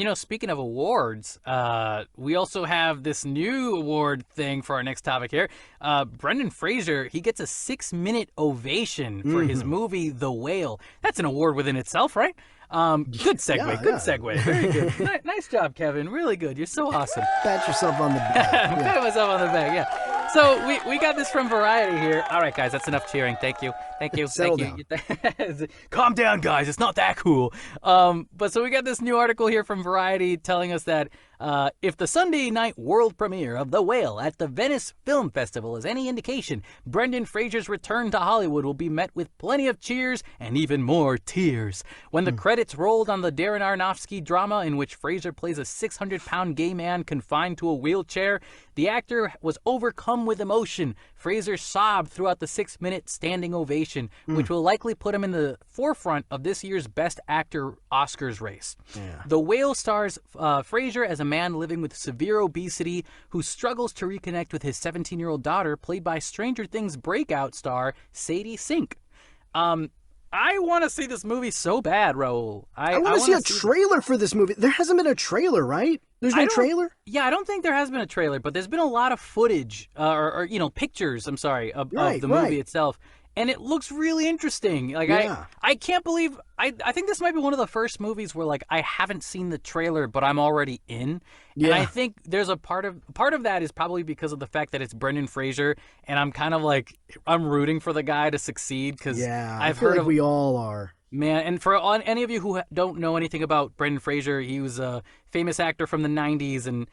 And speaking of awards, we also have this new award thing for our next topic here. Brendan Fraser, he gets a 6-minute ovation for his movie The Whale. That's an award within itself, right? Good segue. Yeah, Good yeah. segue. Very good. Nice job, Kevin. Really good. You're so awesome. Pat yourself on the back. Pat myself on the back. Yeah. So we got this from Variety here. All right, guys, that's enough cheering. Thank you. Settle Thank you. Calm down, guys. It's not that cool. But so we got this new article here from Variety telling us that if the Sunday night world premiere of The Whale at the Venice Film Festival is any indication, Brendan Fraser's return to Hollywood will be met with plenty of cheers and even more tears. When the credits rolled on the Darren Aronofsky drama in which Fraser plays a 600-pound gay man confined to a wheelchair, the actor was overcome with emotion. Fraser sobbed throughout the 6-minute standing ovation, which will likely put him in the forefront of this year's Best Actor Oscars race. Yeah. The Whale stars Fraser as a man living with severe obesity who struggles to reconnect with his 17-year-old daughter, played by Stranger Things breakout star Sadie Sink. I want to see this movie so bad, Raul. I want to see a trailer for this movie. There hasn't been a trailer, right? There's no trailer? Yeah, I don't think there has been a trailer, but there's been a lot of footage, or pictures, I'm sorry, of the movie itself. And it looks really interesting. Like, yeah. I can't believe, I think this might be one of the first movies where, like, I haven't seen the trailer, but I'm already in. Yeah. And I think there's a part of that is probably because of the fact that it's Brendan Fraser, and I'm kind of like, I'm rooting for the guy to succeed, because I've heard we all are. Man, and for any of you who don't know anything about Brendan Fraser, he was a famous actor from the 90s and,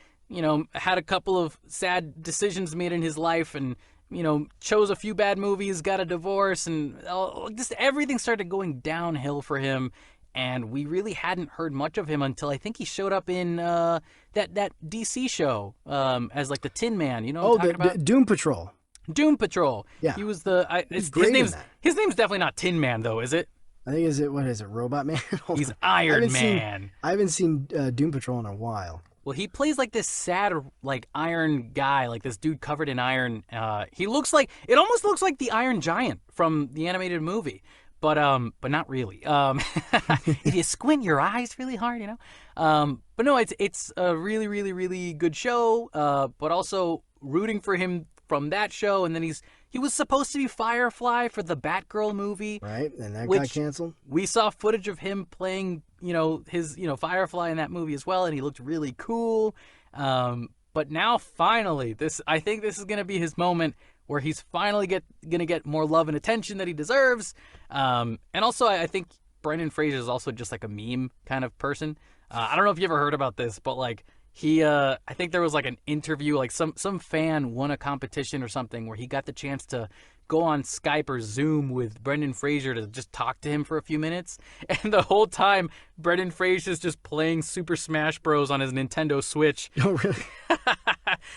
had a couple of sad decisions made in his life and, chose a few bad movies, got a divorce, and just everything started going downhill for him. And we really hadn't heard much of him until I think he showed up in that DC show as like the Tin Man. You know what I'm talking about? Doom Patrol. Doom Patrol. Yeah. He was the... He's great in that. His name's definitely not Tin Man, though, is it? I think, what is it, Robot Man? He's Iron Man. I haven't seen Doom Patrol in a while. Well, he plays like this sad, like, iron guy, like this dude covered in iron. He looks like, it almost looks like the Iron Giant from the animated movie, but not really. If you squint your eyes really hard, But no, it's a really, really, really good show. But also rooting for him from that show, and then he was supposed to be Firefly for the Batgirl movie, right? And that got canceled. We saw footage of him playing, his Firefly in that movie as well, and he looked really cool. But now finally, I think this is gonna be his moment where he's finally gonna get more love and attention that he deserves. And also, I think Brendan Fraser is also just like a meme kind of person. I don't know if you ever heard about this, but like. I think there was like an interview, like some fan won a competition or something where he got the chance to go on Skype or Zoom with Brendan Fraser to just talk to him for a few minutes. And the whole time, Brendan Fraser's just playing Super Smash Bros. On his Nintendo Switch. Oh, really?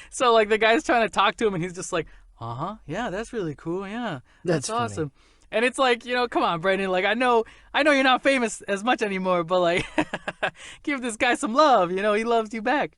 So like the guy's trying to talk to him and he's just like, yeah, that's really cool. Yeah, that's awesome. And it's like, come on, Brendan. Like, I know you're not famous as much anymore, but like, give this guy some love. He loves you back.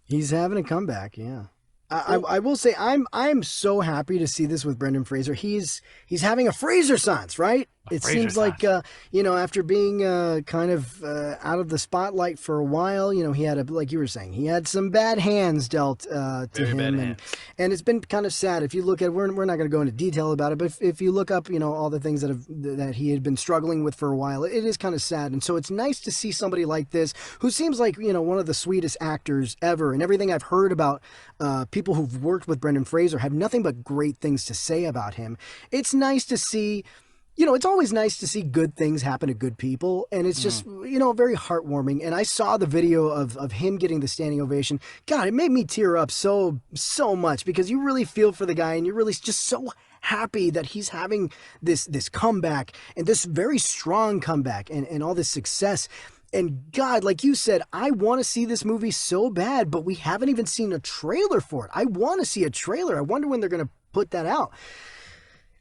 He's having a comeback, yeah. I will say I'm so happy to see this with Brendan Fraser. He's having a Fraser-sance, right? It seems like, after being kind of out of the spotlight for a while, he had, like you were saying, he had some bad hands dealt to him. And it's been kind of sad. If you look at, we're not going to go into detail about it, but if you look up, all the things that he had been struggling with for a while, it is kind of sad. And so it's nice to see somebody like this who seems like, one of the sweetest actors ever. And everything I've heard about people who've worked with Brendan Fraser have nothing but great things to say about him. It's nice to see... it's always nice to see good things happen to good people, and it's just, very heartwarming. And I saw the video of him getting the standing ovation. God, it made me tear up so much because you really feel for the guy, and you're really just so happy that he's having this comeback, and this very strong comeback, and all this success. And God, like you said, I want to see this movie so bad, but we haven't even seen a trailer for it. I want to see a trailer. I wonder when they're going to put that out.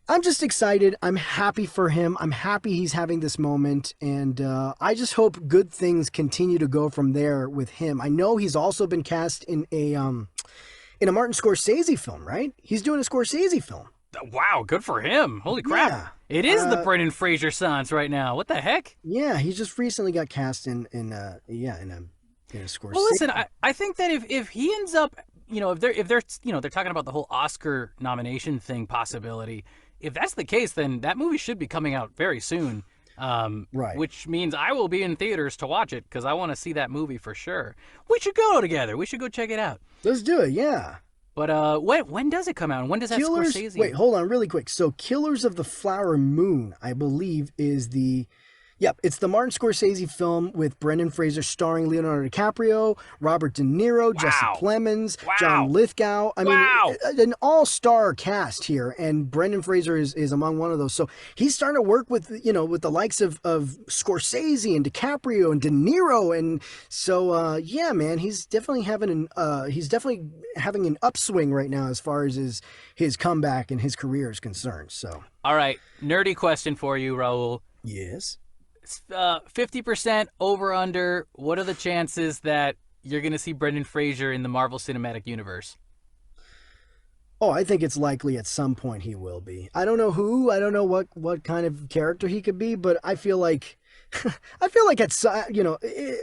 I'm just excited. I'm happy for him. I'm happy he's having this moment. And I just hope good things continue to go from there with him. I know he's also been cast in a Martin Scorsese film, right? He's doing a Scorsese film. Wow, good for him. Holy crap. Yeah. It is the Brendan Fraser-sance right now. What the heck? Yeah, he just recently got cast in a Scorsese. Well, listen, I think that if he ends up, if they're they're talking about the whole Oscar nomination thing possibility. If that's the case, then that movie should be coming out very soon. Right. Which means I will be in theaters to watch it because I want to see that movie for sure. We should go together. We should go check it out. Let's do it. Yeah. But when does it come out? And when does that Scorsese? Wait, hold on, really quick. So, Killers of the Flower Moon, I believe, is the. Yep, it's the Martin Scorsese film with Brendan Fraser starring Leonardo DiCaprio, Robert De Niro, Jesse Plemons, John Lithgow. I mean, an all-star cast here, and Brendan Fraser is among one of those. So he's starting to work with with the likes of Scorsese and DiCaprio and De Niro, and so yeah, man, he's definitely having an upswing right now as far as his comeback and his career is concerned. So, all right, nerdy question for you, Raul. Yes. 50% over under. What are the chances that you're going to see Brendan Fraser in the Marvel Cinematic Universe? Oh, I think it's likely at some point he will be. I don't know who. I don't know what kind of character he could be, but I feel like it's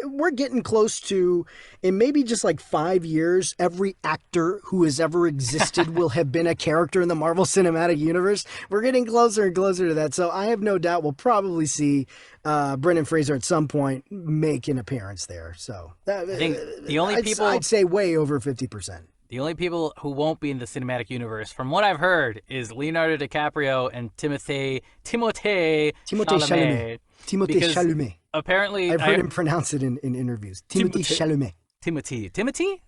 we're getting close to, in maybe just like 5 years, every actor who has ever existed will have been a character in the Marvel Cinematic Universe. We're getting closer and closer to that, so I have no doubt we'll probably see Brendan Fraser at some point make an appearance there. So I think the only people I'd say way over 50%. The only people who won't be in the cinematic universe, from what I've heard, is Leonardo DiCaprio and Timothée Chalamet. Timothée Chalamet. Apparently, I've heard him pronounce it in interviews. Timothée Chalamet. Timothy?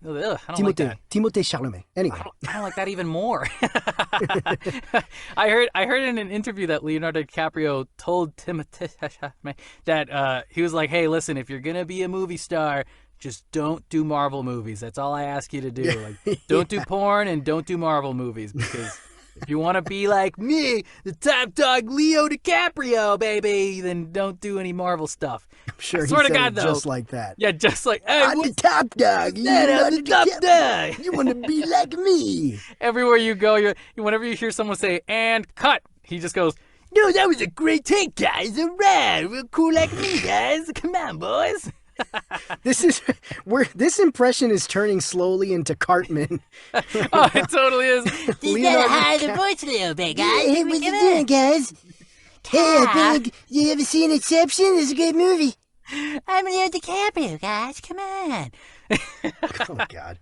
Ugh, I don't like that. Timothée Chalamet. Anyway. I don't like that even more. I heard in an interview that Leonardo DiCaprio told Timothée Chalamet that he was like, hey, listen, if you're going to be a movie star, just don't do Marvel movies. That's all I ask you to do. Like, don't do porn and don't do Marvel movies, because if you want to be like me, the top dog Leo DiCaprio, baby, then don't do any Marvel stuff. I'm sure I swear he to said God, it though. just like that. Yeah, just like, hey, I'm the top dog. I'm the top dog. You want to be like me. Everywhere you go, whenever you hear someone say, and cut, he just goes, no, that was a great take, guys. All right, real cool like me, guys. Come on, boys. This impression is turning slowly into Cartman. Oh, it totally is. You gotta hide the voice a little bit, guys. Hey, what you doing, guys? Hey, big. You ever seen Inception? It's a great movie. I'm Leo DiCaprio, guys. Come on. Oh, God.